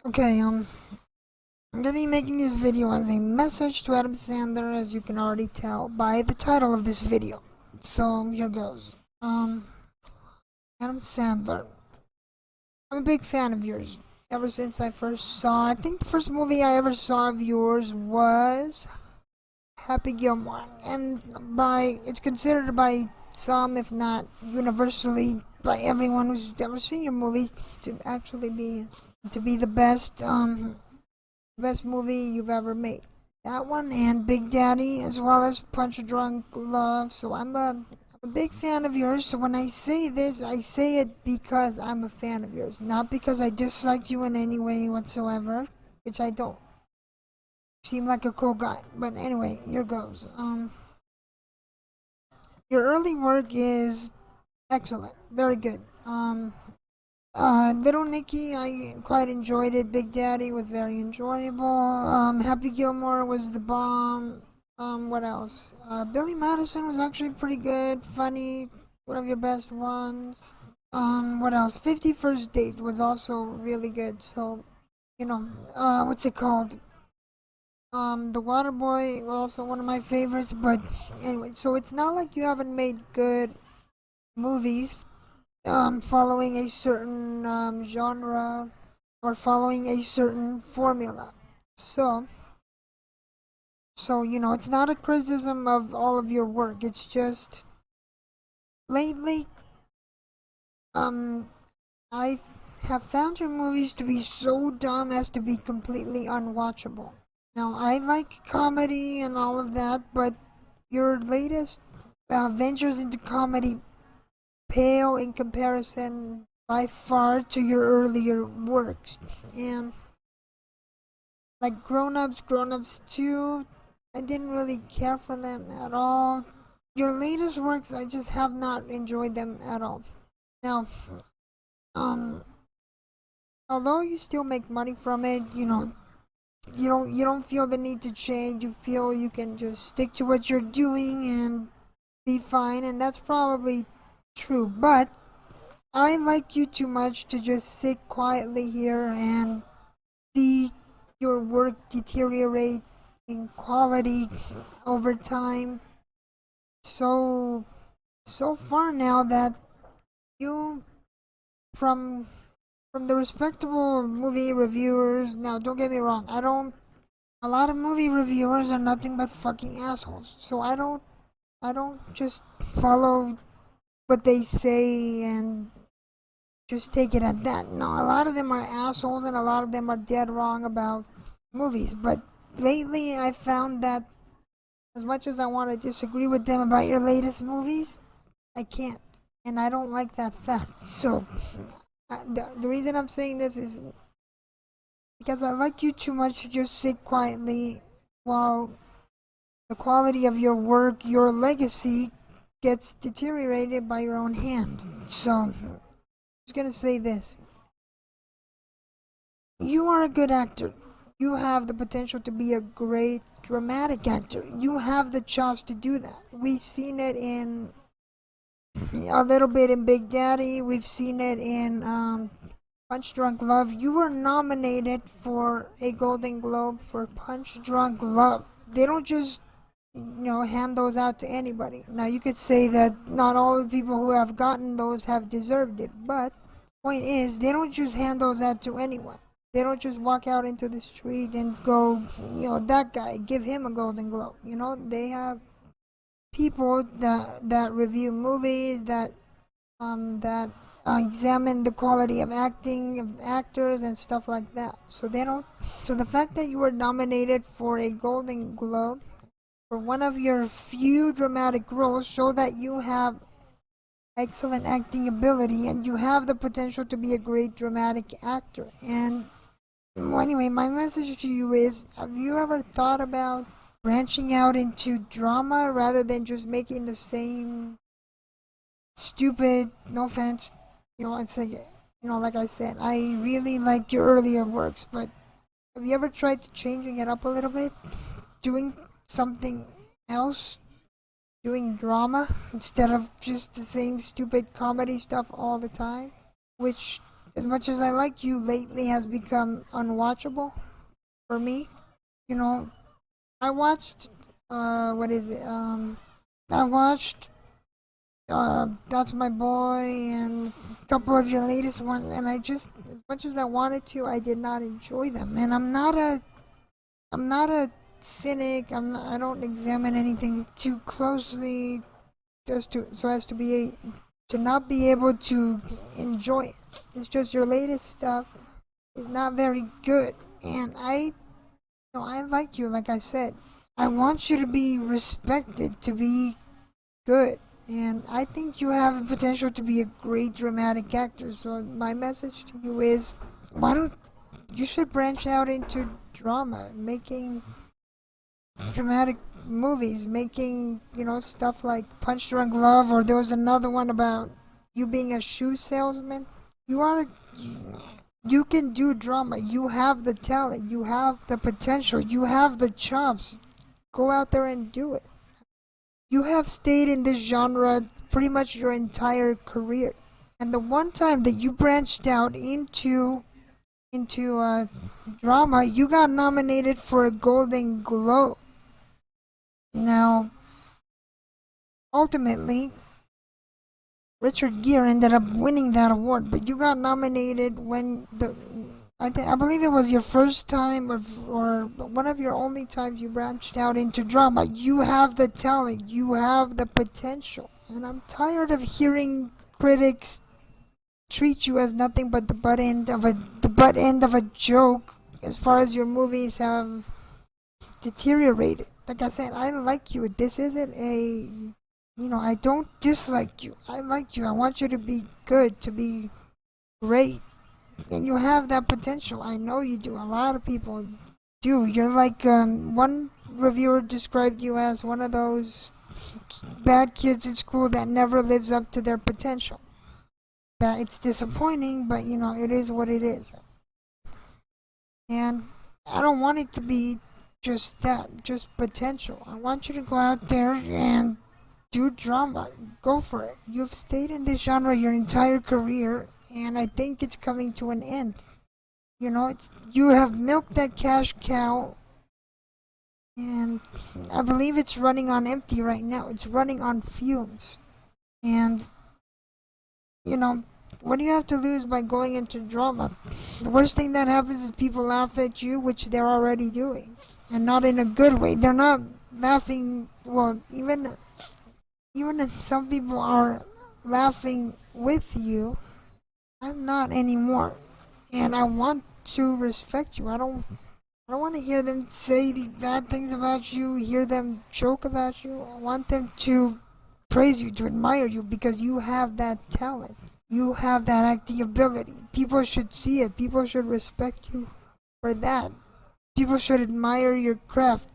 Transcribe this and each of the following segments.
Okay, I'm gonna be making this video as a message to Adam Sandler, as you can already tell by the title of this video. So here goes. Adam Sandler. I'm a big fan of yours. Ever since I first saw, I think the first movie I ever saw of yours was Happy Gilmore, and it's considered by some, if not universally, by everyone who's ever seen your movies, to be the best movie you've ever made. That one and Big Daddy, as well as Punch Drunk Love. So I'm a big fan of yours. So when I say this, I say it because I'm a fan of yours, not because I disliked you in any way whatsoever, which I don't. You seem like a cool guy. But anyway, here goes. Your early work is excellent, very good. Little Nicky, I quite enjoyed it. Big Daddy was very enjoyable. Happy Gilmore was the bomb. What else? Billy Madison was actually pretty good, funny, one of your best ones. What else? 50 First Dates was also really good. So, what's it called? The Waterboy, also one of my favorites. But anyway, so it's not like you haven't made good movies following a certain genre or following a certain formula. So, it's not a criticism of all of your work. It's just lately, um, I have found your movies to be so dumb as to be completely unwatchable. Now, I like comedy and all of that, but your latest ventures into comedy pale in comparison by far to your earlier works. And like Grown Ups 2, I didn't really care for them at all. Your latest works, I just have not enjoyed them at all. Now, um, although you still make money from it, you don't feel the need to change. You feel you can just stick to what you're doing and be fine, and that's probably true. But I like you too much to just sit quietly here and see your work deteriorate in quality over time so far now that you from from the respectable movie reviewers. Now don't get me wrong, I don't a lot of movie reviewers are nothing but fucking assholes, so I don't just follow what they say and just take it at that. No, a lot of them are assholes and a lot of them are dead wrong about movies. But lately, I found that as much as I want to disagree with them about your latest movies, I can't. And I don't like that fact. So, the reason I'm saying this is because I like you too much to just sit quietly while the quality of your work, your legacy, gets deteriorated by your own hand. So, I'm just going to say this. You are a good actor. You have the potential to be a great dramatic actor. You have the chops to do that. We've seen it in a little bit in Big Daddy. We've seen it in Punch Drunk Love. You were nominated for a Golden Globe for Punch Drunk Love. They don't just hand those out to anybody. Now you could say that not all the people who have gotten those have deserved it, but point is they don't just hand those out to anyone. They don't just walk out into the street and go, that guy, give him a Golden Globe. They have people that review movies, that examine the quality of acting of actors and stuff like that. So they don't. So the fact that you were nominated for a Golden Globe for one of your few dramatic roles show that you have excellent acting ability and you have the potential to be a great dramatic actor. And well, anyway, my message to you is, have you ever thought about branching out into drama rather than just making the same stupid, no offense, it's like, like I said, I really like your earlier works, but have you ever tried to changing it up a little bit? Doing something else? Doing drama instead of just the same stupid comedy stuff all the time? Which as much as I like you, lately has become unwatchable for me. You know, I watched, what is it? I watched, That's My Boy and a couple of your latest ones, and I just, as much as I wanted to, I did not enjoy them. And I'm not a cynic. I don't examine anything too closely just to, so as to to not be able to enjoy it. It's just your latest stuff is not very good, and I like you, like I said. I want you to be respected, to be good. And I think you have the potential to be a great dramatic actor. So my message to you is, why don't you should branch out into drama, making dramatic movies, making, stuff like Punch Drunk Love, or there was another one about you being a shoe salesman. You are you can do drama. You have the talent, you have the potential, you have the chops. Go out there and do it. You have stayed in this genre pretty much your entire career. And the one time that you branched out into drama, you got nominated for a Golden Globe. Now, ultimately, Richard Gere ended up winning that award, but you got nominated when I believe it was your first time, or one of your only times you branched out into drama. You have the talent, you have the potential, and I'm tired of hearing critics treat you as nothing but the butt end of a joke as far as your movies have deteriorated. Like I said, I like you. This isn't I don't dislike you. I like you. I want you to be good, to be great. And you have that potential. I know you do. A lot of people do. You're like, one reviewer described you as one of those bad kids at school that never lives up to their potential. That it's disappointing, but it is what it is. And I don't want it to be just that, just potential. I want you to go out there and do drama. Go for it. You've stayed in this genre your entire career, and I think it's coming to an end. You have milked that cash cow, and I believe it's running on empty right now. It's running on fumes. And, what do you have to lose by going into drama? The worst thing that happens is people laugh at you, which they're already doing, and not in a good way. They're not laughing, well, even if some people are laughing with you, I'm not anymore. And I want to respect you. I don't want to hear them say these bad things about you, hear them joke about you. I want them to praise you, to admire you, because you have that talent. You have that acting ability. People should see it. People should respect you for that. People should admire your craft.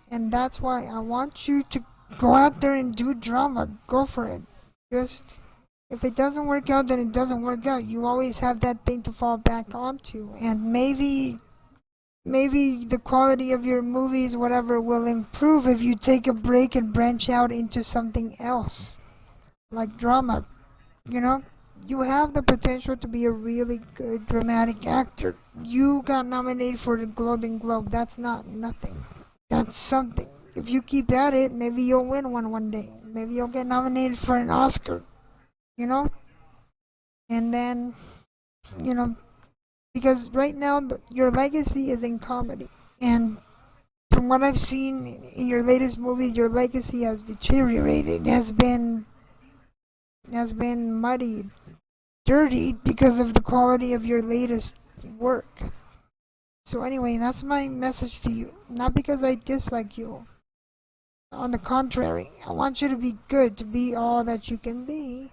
And that's why I want you to go out there and do drama. Go for it. Just, if it doesn't work out, then it doesn't work out. You always have that thing to fall back onto. And maybe the quality of your movies, whatever, will improve if you take a break and branch out into something else, like drama. You have the potential to be a really good dramatic actor. You got nominated for the Golden Globe. That's not nothing. That's something. If you keep at it, maybe you'll win one day. Maybe you'll get nominated for an Oscar. And then, because right now your legacy is in comedy. And from what I've seen in your latest movies, your legacy has deteriorated, has been muddied, dirty, because of the quality of your latest work. So anyway, that's my message to you. Not because I dislike you. On the contrary, I want you to be good, to be all that you can be.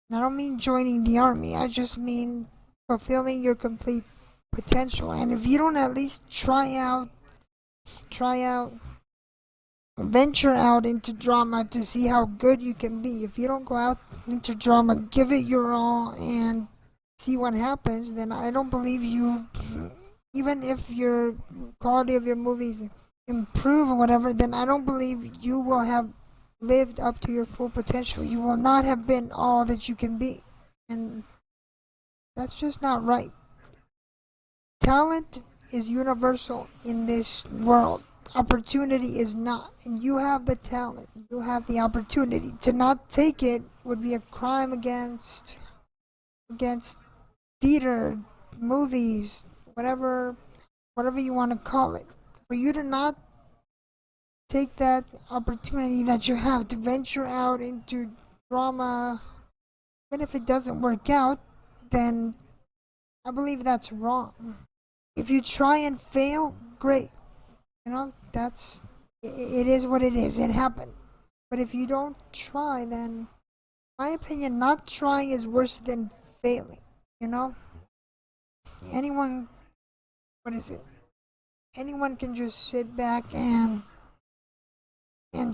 And I don't mean joining the army. I just mean fulfilling your complete potential. And if you don't at least try out, venture out into drama to see how good you can be. If you don't go out into drama, give it your all and see what happens, then I don't believe you, even if your quality of your movies improve or whatever, then I don't believe you will have lived up to your full potential. You will not have been all that you can be. And That's just not right. Talent is universal in this world. Opportunity is not. And you have the talent. You have the opportunity. To not take it would be a crime against theater, movies, whatever you want to call it. For you to not take that opportunity that you have to venture out into drama, even if it doesn't work out, then I believe that's wrong. If you try and fail, great. It is what it is. It happened. But if you don't try, then, in my opinion, not trying is worse than failing. You know, anyone, what is it? Anyone can just sit back and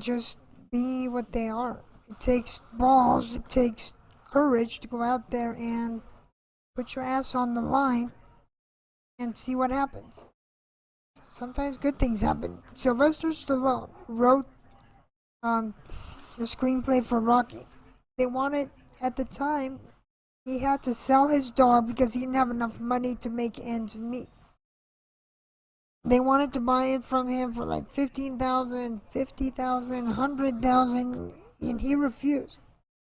just be what they are. It takes balls. It takes courage to go out there and put your ass on the line and see what happens. Sometimes good things happen. Sylvester Stallone wrote the screenplay for Rocky. They wanted, at the time, he had to sell his dog because he didn't have enough money to make ends meet. They wanted to buy it from him for like $15,000, $50,000, $100,000, and he refused.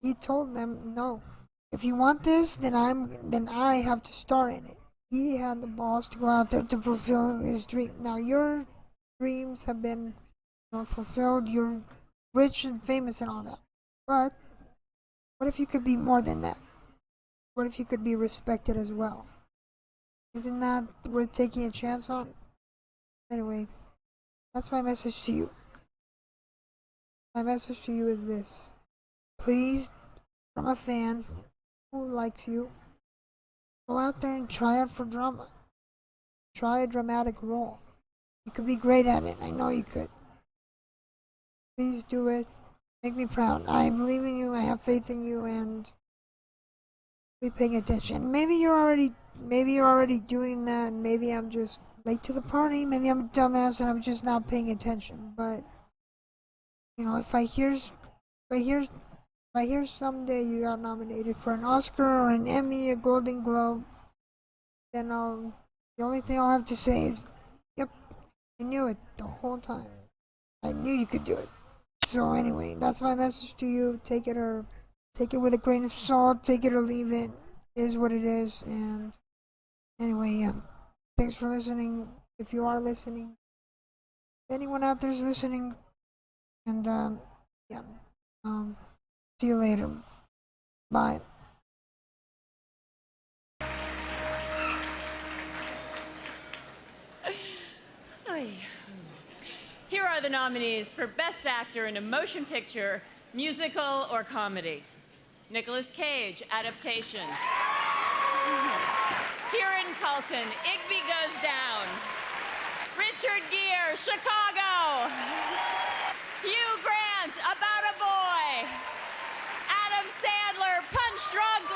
He told them, "No, if you want this, then I have to star in it." He had the balls to go out there to fulfill his dream. Now your dreams have been fulfilled. You're rich and famous and all that. But what if you could be more than that? What if you could be respected as well? Isn't that worth taking a chance on? Anyway, that's my message to you. My message to you is this. Please, from a fan who likes you, go out there and try out for drama. Try a dramatic role. You could be great at it. I know you could. Please do it. Make me proud. I believe in you. I have faith in you, and be paying attention. Maybe you're already doing that, and maybe I'm just late to the party. Maybe I'm a dumbass and I'm just not paying attention. But if I hear someday you got nominated for an Oscar or an Emmy, a Golden Globe, then the only thing I'll have to say is, yep, I knew it the whole time. I knew you could do it. So anyway, that's my message to you. Take it with a grain of salt. Take it or leave it. It is what it is. And anyway, yeah. Thanks for listening. If you are listening, if anyone out there's listening, and yeah. See you later. Bye. Here are the nominees for Best Actor in a Motion Picture, Musical, or Comedy. Nicolas Cage, Adaptation. Kieran Culkin, Igby Goes Down. Richard Gere, Chicago. Hugh Grant, About a Boy. Adam Sandler, Punch Drunk